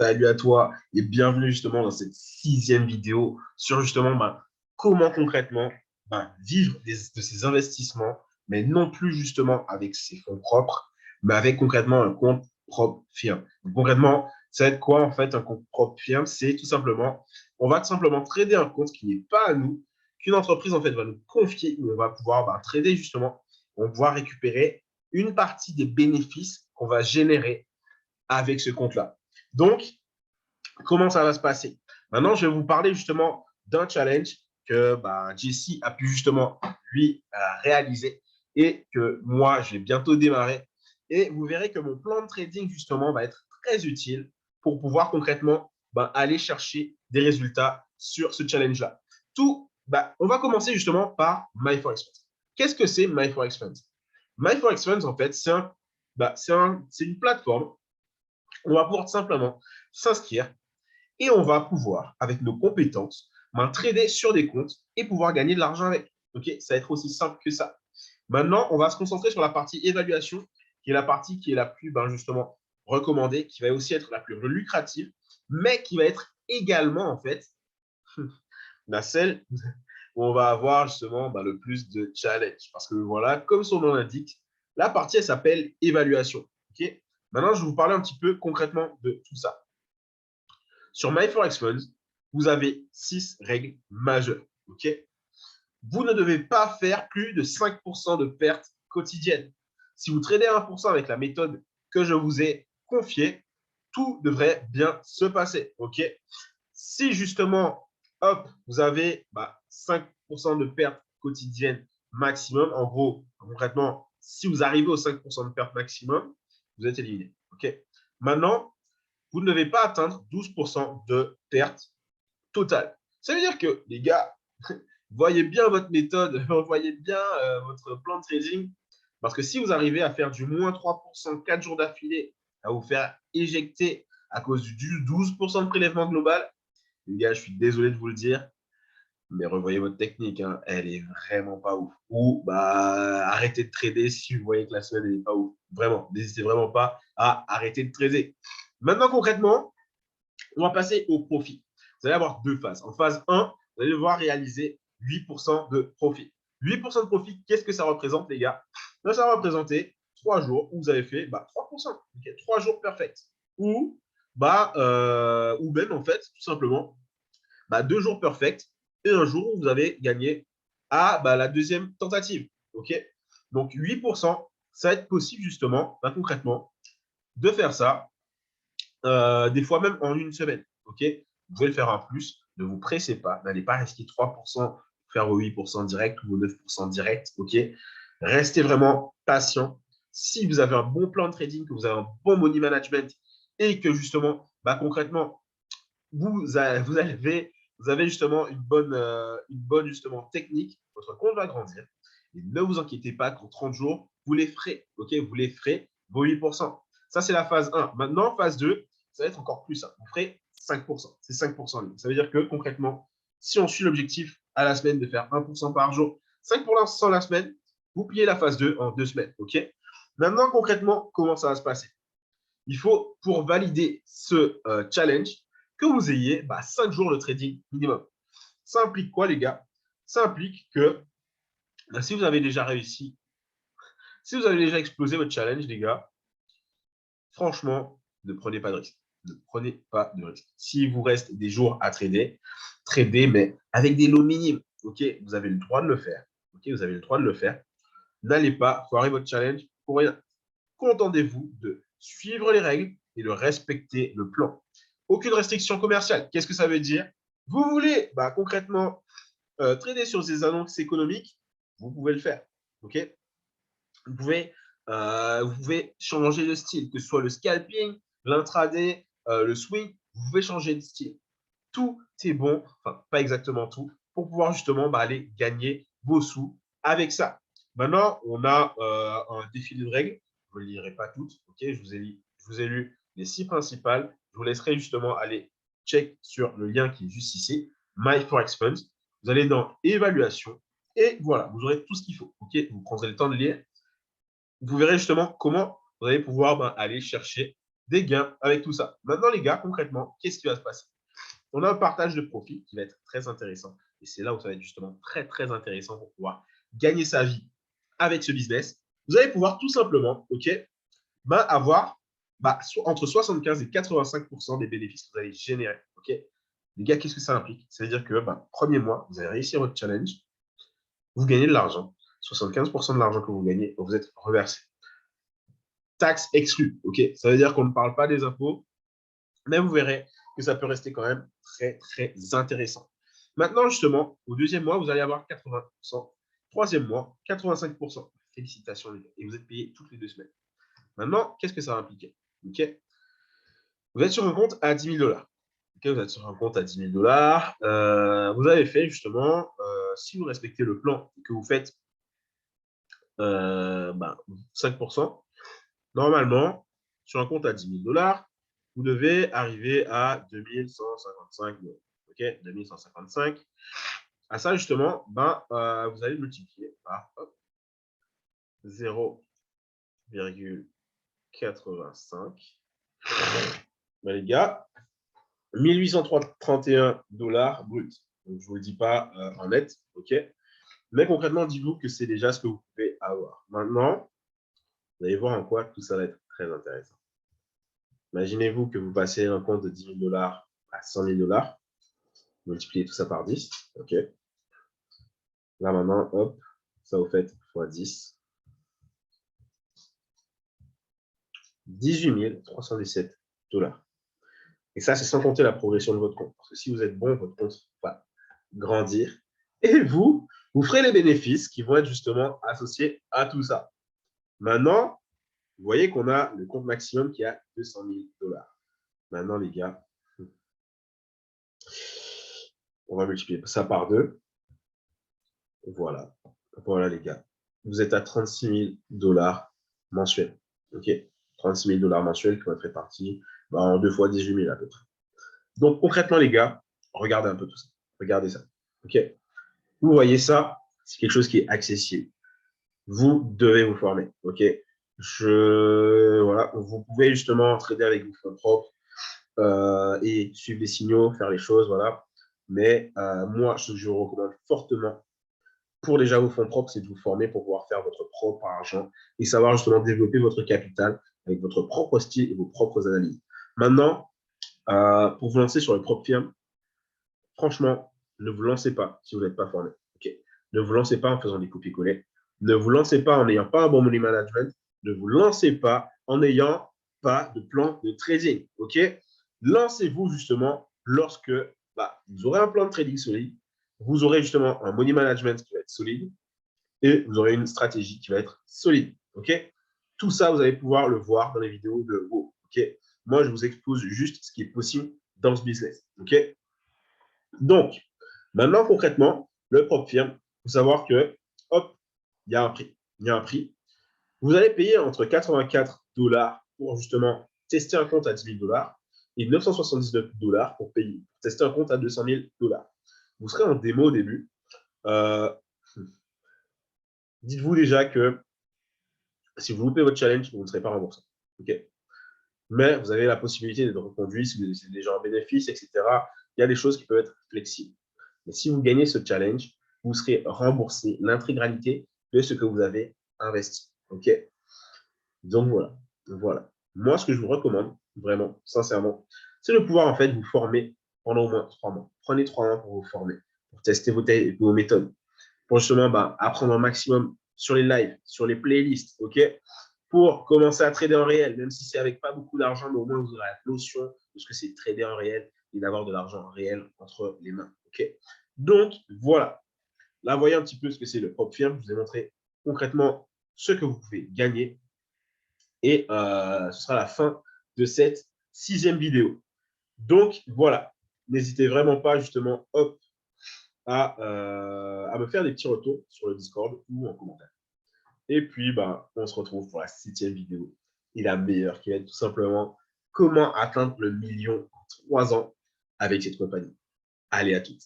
Salut à toi et bienvenue justement dans cette sixième vidéo sur justement comment concrètement vivre de ses investissements, mais non plus justement avec ses fonds propres, mais avec concrètement un compte propre firme. Donc, concrètement, ça va être quoi en fait un compte propre firme? C'est tout simplement, on va tout simplement trader un compte qui n'est pas à nous, qu'une entreprise en fait va nous confier, où on va pouvoir trader justement, on va pouvoir récupérer une partie des bénéfices qu'on va générer avec ce compte-là. Donc, comment ça va se passer? Maintenant, je vais vous parler justement d'un challenge que Jesse a pu justement lui réaliser et que moi, je vais bientôt démarrer. Et vous verrez que mon plan de trading justement va être très utile pour pouvoir concrètement aller chercher des résultats sur ce challenge-là. On va commencer justement par MyForexFunds. Qu'est-ce que c'est MyForexFunds? MyForexFunds, en fait, c'est une plateforme. On va pouvoir simplement s'inscrire et on va pouvoir, avec nos compétences, trader sur des comptes et pouvoir gagner de l'argent avec. Ok, ça va être aussi simple que ça. Maintenant, on va se concentrer sur la partie évaluation, qui est la partie qui est la plus justement recommandée, qui va aussi être la plus lucrative, mais qui va être également en fait celle où on va avoir justement le plus de challenge. Parce que voilà, comme son nom l'indique, la partie elle s'appelle évaluation. Ok, maintenant, je vais vous parler un petit peu concrètement de tout ça. Sur MyForexFunds, vous avez 6 règles majeures. Ok, vous ne devez pas faire plus de 5% de pertes quotidiennes. Si vous tradez 1% avec la méthode que je vous ai confiée, tout devrait bien se passer. Ok, si justement, hop, vous avez 5% de pertes quotidiennes maximum, en gros, concrètement, si vous arrivez aux 5% de pertes maximum, vous êtes éliminé. Ok, maintenant, vous ne devez pas atteindre 12% de perte totale. Ça veut dire que, les gars, voyez bien votre méthode, voyez bien votre plan de trading, parce que si vous arrivez à faire du moins 3% 4 jours d'affilée, à vous faire éjecter à cause du 12% de prélèvement global, les gars, je suis désolé de vous le dire, mais revoyez votre technique, hein, elle est vraiment pas ouf. Ou arrêtez de trader si vous voyez que la semaine n'est pas ouf. Vraiment, n'hésitez vraiment pas à arrêter de trader. Maintenant, concrètement, on va passer au profit. Vous allez avoir deux phases. En phase 1, vous allez devoir réaliser 8% de profit. 8% de profit, qu'est-ce que ça représente, les gars? Ça va représenter 3 jours où vous avez fait 3%. Okay, 3 jours perfect. Ou même, en fait, tout simplement, 2 jours perfect et un jour où vous avez gagné à la deuxième tentative. Ok, donc 8%, ça va être possible justement, concrètement, de faire ça des fois même en une semaine. Ok, vous pouvez le faire en plus, ne vous pressez pas, n'allez pas risquer 3% pour faire vos 8% direct ou vos 9% direct. Ok, restez vraiment patient. Si vous avez un bon plan de trading, que vous avez un bon money management et que justement, concrètement, vous avez justement une bonne justement technique, votre compte va grandir. Et ne vous inquiétez pas qu'en 30 jours, vous les ferez. Ok, vous les ferez vos 8%. Ça, c'est la phase 1. Maintenant, phase 2, ça va être encore plus simple. Vous ferez 5%. C'est 5%. Ça veut dire que concrètement, si on suit l'objectif à la semaine de faire 1% par jour, 5% la semaine, vous pliez la phase 2 en 2 semaines. Ok. Maintenant, concrètement, comment ça va se passer? Il faut, pour valider ce challenge, que vous ayez 5 jours de trading minimum. Ça implique quoi, les gars? Ça implique que si vous avez déjà réussi, si vous avez déjà explosé votre challenge, les gars, franchement, ne prenez pas de risque. Ne prenez pas de risque. S'il vous reste des jours à trader, tradez, mais avec des lots minimes. Ok, vous avez le droit de le faire. Ok, vous avez le droit de le faire. N'allez pas foirer votre challenge pour rien. Contentez-vous de suivre les règles et de respecter le plan. Aucune restriction commerciale. Qu'est-ce que ça veut dire? Vous voulez concrètement trader sur ces annonces économiques, vous pouvez le faire. Ok, vous pouvez changer de style, que ce soit le scalping, l'intraday, le swing, vous pouvez changer de style. Tout est bon, enfin pas exactement tout, pour pouvoir justement aller gagner vos sous avec ça. Maintenant, on a un défilé de règles. Je ne les lirai pas toutes. Ok, je vous ai lu les 6 principales. Je vous laisserai justement aller check sur le lien qui est juste ici, My Forex Funds. Vous allez dans évaluation et voilà, vous aurez tout ce qu'il faut. Ok, vous prendrez le temps de lire. Vous verrez justement comment vous allez pouvoir aller chercher des gains avec tout ça. Maintenant, les gars, concrètement, qu'est-ce qui va se passer? On a un partage de profit qui va être très intéressant. Et c'est là où ça va être justement très, très intéressant pour pouvoir gagner sa vie avec ce business. Vous allez pouvoir tout simplement, avoir entre 75 et 85% des bénéfices que vous allez générer. Les gars, qu'est-ce que ça implique? Ça veut dire que premier mois, vous allez réussir votre challenge, vous gagnez de l'argent. 75% de l'argent que vous gagnez, vous êtes reversé. Taxes exclues. Ça veut dire qu'on ne parle pas des impôts, mais vous verrez que ça peut rester quand même très, très intéressant. Maintenant, justement, au deuxième mois, vous allez avoir 80%. Troisième mois, 85%. Félicitations, les gars. Et vous êtes payé toutes les 2 semaines. Maintenant, qu'est-ce que ça va impliquer? Vous êtes sur un compte à 10 000 $. Vous êtes sur un compte à 10 000 $. Vous avez fait, justement, si vous respectez le plan et que vous faites 5%, normalement, sur un compte à 10 000 $, vous devez arriver à 2155 €. 2155. À ça, justement, vous allez multiplier par 0,85. Les gars, 1831 $ brut. Donc, je ne vous le dis pas en net, mais concrètement, dites-vous que c'est déjà ce que vous pouvez avoir. Maintenant, vous allez voir en quoi tout ça va être très intéressant. Imaginez-vous que vous passez un compte de 10 000 $ à 100 000 $. Multipliez tout ça par 10. Là, maintenant, hop, ça vous fait x 10. 18 317 $. Et ça, c'est sans compter la progression de votre compte. Parce que si vous êtes bon, votre compte va grandir. Et vous ferez les bénéfices qui vont être justement associés à tout ça. Maintenant, vous voyez qu'on a le compte maximum qui est à 200 000 $. Maintenant, les gars, on va multiplier ça par 2. Voilà. Voilà, les gars. Vous êtes à 36 000 $ mensuels. 36 000 $ mensuels qui vont être répartis en 2 fois 18 000 à peu près. Donc, concrètement, les gars, regardez un peu tout ça. Regardez ça. Vous voyez ça, c'est quelque chose qui est accessible. Vous devez vous former. Voilà. Vous pouvez justement trader avec vos fonds propres et suivre les signaux, faire les choses. Voilà. Mais moi, je vous recommande fortement pour déjà vos fonds propres, c'est de vous former pour pouvoir faire votre propre argent et savoir justement développer votre capital avec votre propre style et vos propres analyses. Maintenant, pour vous lancer sur le propre firme, franchement, ne vous lancez pas si vous n'êtes pas formé. Ne vous lancez pas en faisant des copier-coller. Ne vous lancez pas en n'ayant pas un bon money management. Ne vous lancez pas en n'ayant pas de plan de trading. Lancez-vous justement lorsque vous aurez un plan de trading solide, vous aurez justement un money management qui va être solide et vous aurez une stratégie qui va être solide. Tout ça, vous allez pouvoir le voir dans les vidéos de WOW. Moi, je vous expose juste ce qui est possible dans ce business. Donc, maintenant, concrètement, le propre firme, il faut savoir que, hop, il y a un prix. Il y a un prix. Vous allez payer entre 84 $ pour justement tester un compte à 10 000 $ et 979 $ pour tester un compte à 200 000 $. Vous serez en démo au début. Dites-vous déjà que si vous loupez votre challenge, vous ne serez pas remboursé. Mais vous avez la possibilité d'être reconduit si vous êtes déjà en bénéfice, etc. Il y a des choses qui peuvent être flexibles. Mais si vous gagnez ce challenge, vous serez remboursé l'intégralité de ce que vous avez investi. Donc voilà. Moi, ce que je vous recommande, vraiment, sincèrement, c'est de pouvoir en fait vous former pendant au moins 3 mois. Prenez 3 mois pour vous former, pour tester vos méthodes, pour justement apprendre un maximum sur les lives, sur les playlists, pour commencer à trader en réel, même si c'est avec pas beaucoup d'argent, mais au moins vous aurez la notion de ce que c'est trader en réel et d'avoir de l'argent réel entre les mains. Donc, voilà. Là, voyez un petit peu ce que c'est le propre firme. Je vous ai montré concrètement ce que vous pouvez gagner. Et ce sera la fin de cette 6e vidéo. Donc, voilà. N'hésitez vraiment pas, justement, à me faire des petits retours sur le Discord ou en commentaire. Et puis, on se retrouve pour la 7e vidéo. Et la meilleure qui va être tout simplement comment atteindre le 1 000 000 en 3 ans avec cette compagnie. Allez, à toutes.